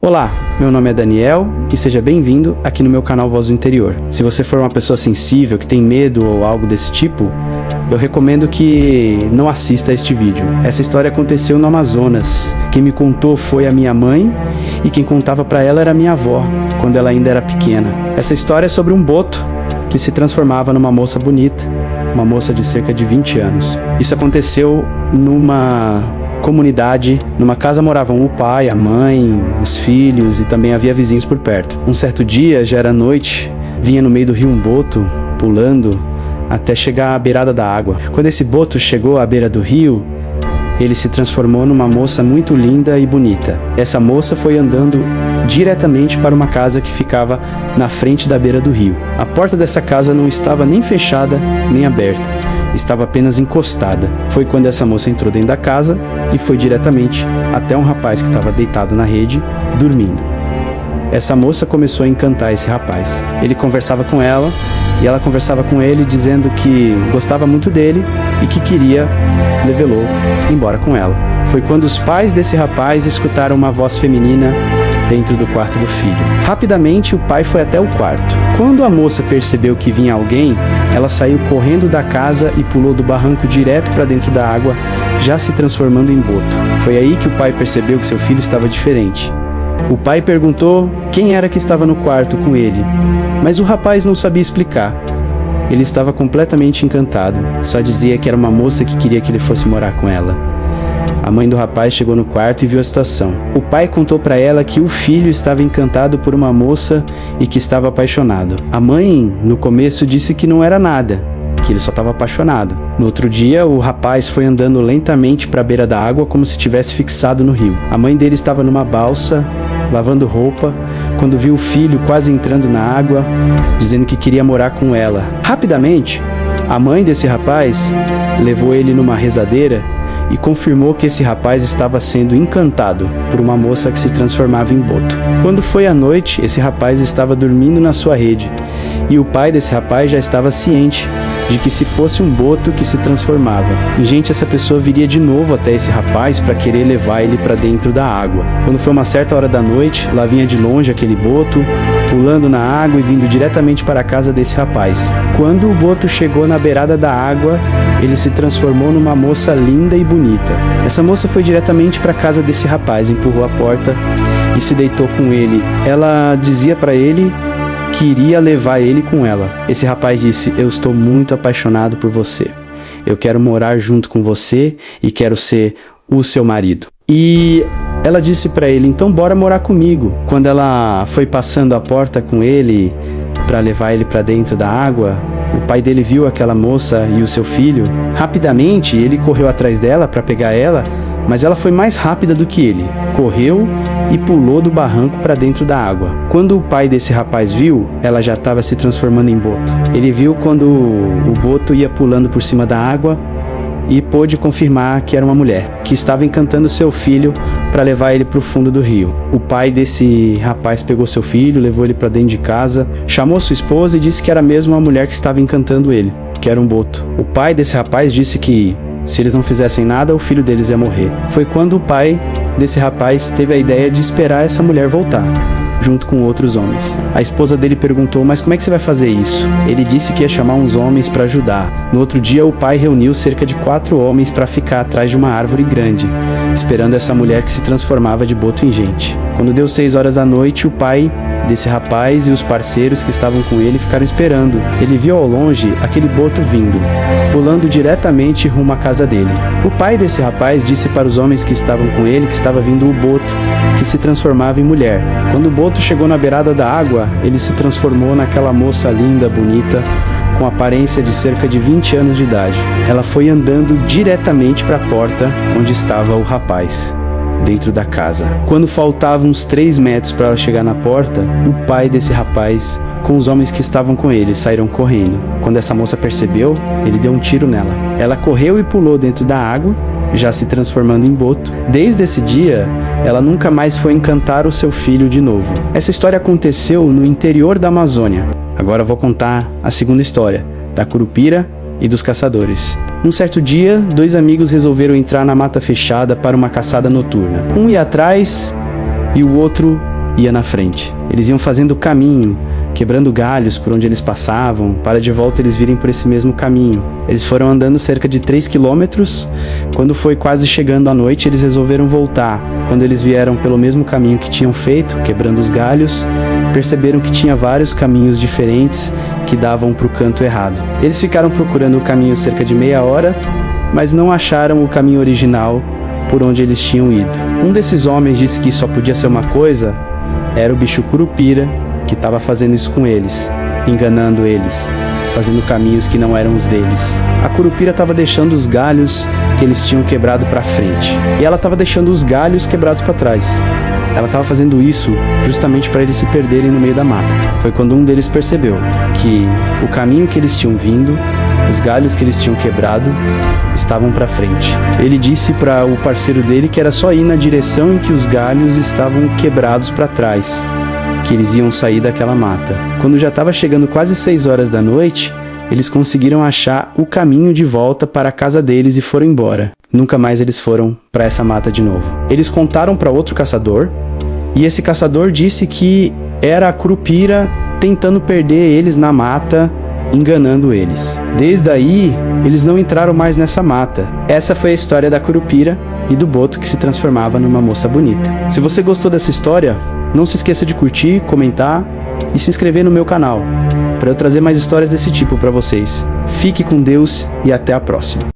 Olá, meu nome é Daniel e seja bem-vindo aqui no meu canal Voz do Interior. Se você for uma pessoa sensível, que tem medo ou algo desse tipo, eu recomendo que não assista a este vídeo. Essa história aconteceu no Amazonas. Quem me contou foi a minha mãe e quem contava pra ela era a minha avó, quando ela ainda era pequena. Essa história é sobre um boto que se transformava numa moça bonita, uma moça de cerca de 20 anos. Isso aconteceu numa comunidade. Numa casa moravam o pai, a mãe, os filhos e também havia vizinhos por perto. Um certo dia, já era noite, vinha no meio do rio um boto, pulando, até chegar à beirada da água. Quando esse boto chegou à beira do rio, ele se transformou numa moça muito linda e bonita. Essa moça foi andando diretamente para uma casa que ficava na frente da beira do rio. A porta dessa casa não estava nem fechada, nem aberta. Estava apenas encostada. Foi quando essa moça entrou dentro da casa e foi diretamente até um rapaz que estava deitado na rede, dormindo. Essa moça começou a encantar esse rapaz. Ele conversava com ela e ela conversava com ele dizendo que gostava muito dele e que queria levá-lo embora com ela. Foi quando os pais desse rapaz escutaram uma voz feminina dentro do quarto do filho. Rapidamente o pai foi até o quarto. Quando a moça percebeu que vinha alguém, ela saiu correndo da casa e pulou do barranco direto para dentro da água, já se transformando em boto. Foi aí que o pai percebeu que seu filho estava diferente. O pai perguntou quem era que estava no quarto com ele, mas o rapaz não sabia explicar. Ele estava completamente encantado, só dizia que era uma moça que queria que ele fosse morar com ela. A mãe do rapaz chegou no quarto e viu a situação. O pai contou para ela que o filho estava encantado por uma moça e que estava apaixonado. A mãe, no começo, disse que não era nada, que ele só estava apaixonado. No outro dia, o rapaz foi andando lentamente para a beira da água como se tivesse fixado no rio. A mãe dele estava numa balsa, lavando roupa, quando viu o filho quase entrando na água, dizendo que queria morar com ela. Rapidamente, a mãe desse rapaz levou ele numa rezadeira e confirmou que esse rapaz estava sendo encantado por uma moça que se transformava em boto. Quando foi à noite, esse rapaz estava dormindo na sua rede e o pai desse rapaz já estava ciente de que se fosse um boto que se transformava, essa pessoa viria de novo até esse rapaz para querer levar ele para dentro da água. Quando foi uma certa hora da noite, lá vinha de longe aquele boto, pulando na água e vindo diretamente para a casa desse rapaz. Quando o boto chegou na beirada da água, ele se transformou numa moça linda e bonita. Essa moça foi diretamente para a casa desse rapaz, empurrou a porta e se deitou com ele. Ela dizia para ele que iria levar ele com ela. Esse rapaz disse: "Eu estou muito apaixonado por você. Eu quero morar junto com você e quero ser o seu marido." E ela disse para ele: "Então bora morar comigo." Quando ela foi passando a porta com ele para levar ele para dentro da água, o pai dele viu aquela moça e o seu filho. Rapidamente ele correu atrás dela para pegar ela, mas ela foi mais rápida do que ele. Correu e pulou do barranco para dentro da água. Quando o pai desse rapaz viu, ela já estava se transformando em boto. Ele viu quando o boto ia pulando por cima da água e pôde confirmar que era uma mulher, que estava encantando seu filho para levar ele para o fundo do rio. O pai desse rapaz pegou seu filho, levou ele para dentro de casa, chamou sua esposa e disse que era mesmo a mulher que estava encantando ele, que era um boto. O pai desse rapaz disse que se eles não fizessem nada, o filho deles ia morrer. Foi quando o pai desse rapaz teve a ideia de esperar essa mulher voltar, junto com outros homens. A esposa dele perguntou: "Mas como é que você vai fazer isso?" Ele disse que ia chamar uns homens para ajudar. No outro dia, o pai reuniu cerca de 4 homens para ficar atrás de uma árvore grande, esperando essa mulher que se transformava de boto em gente. Quando deu 6 horas da noite, o pai desse rapaz e os parceiros que estavam com ele ficaram esperando. Ele viu ao longe aquele boto vindo, pulando diretamente rumo à casa dele. O pai desse rapaz disse para os homens que estavam com ele que estava vindo o boto, que se transformava em mulher. Quando o boto chegou na beirada da água, ele se transformou naquela moça linda, bonita, com aparência de cerca de 20 anos de idade. Ela foi andando diretamente para a porta onde estava o rapaz, dentro da casa. Quando faltavam uns 3 metros para ela chegar na porta, o pai desse rapaz, com os homens que estavam com ele, saíram correndo. Quando essa moça percebeu, ele deu um tiro nela. Ela correu e pulou dentro da água, já se transformando em boto. Desde esse dia, ela nunca mais foi encantar o seu filho de novo. Essa história aconteceu no interior da Amazônia. Agora eu vou contar a segunda história, da Curupira e dos caçadores. Um certo dia, 2 amigos resolveram entrar na mata fechada para uma caçada noturna. Um ia atrás e o outro ia na frente. Eles iam fazendo caminho, quebrando galhos por onde eles passavam, para de volta eles virem por esse mesmo caminho. Eles foram andando cerca de 3 quilômetros. Quando foi quase chegando à noite, eles resolveram voltar. Quando eles vieram pelo mesmo caminho que tinham feito, quebrando os galhos, perceberam que tinha vários caminhos diferentes que davam para o canto errado. Eles ficaram procurando o caminho cerca de meia hora, mas não acharam o caminho original por onde eles tinham ido. Um desses homens disse que só podia ser uma coisa, era o bicho Curupira, que estava fazendo isso com eles, enganando eles, fazendo caminhos que não eram os deles. A Curupira estava deixando os galhos que eles tinham quebrado para frente, e ela estava deixando os galhos quebrados para trás. Ela estava fazendo isso justamente para eles se perderem no meio da mata. Foi quando um deles percebeu que o caminho que eles tinham vindo, os galhos que eles tinham quebrado, estavam para frente. Ele disse para o parceiro dele que era só ir na direção em que os galhos estavam quebrados para trás, que eles iam sair daquela mata. Quando já estava chegando quase 6 horas da noite, eles conseguiram achar o caminho de volta para a casa deles e foram embora. Nunca mais eles foram para essa mata de novo. Eles contaram para outro caçador, e esse caçador disse que era a Curupira tentando perder eles na mata, enganando eles. Desde aí, eles não entraram mais nessa mata. Essa foi a história da Curupira e do boto que se transformava numa moça bonita. Se você gostou dessa história, não se esqueça de curtir, comentar e se inscrever no meu canal, para eu trazer mais histórias desse tipo para vocês. Fique com Deus e até a próxima.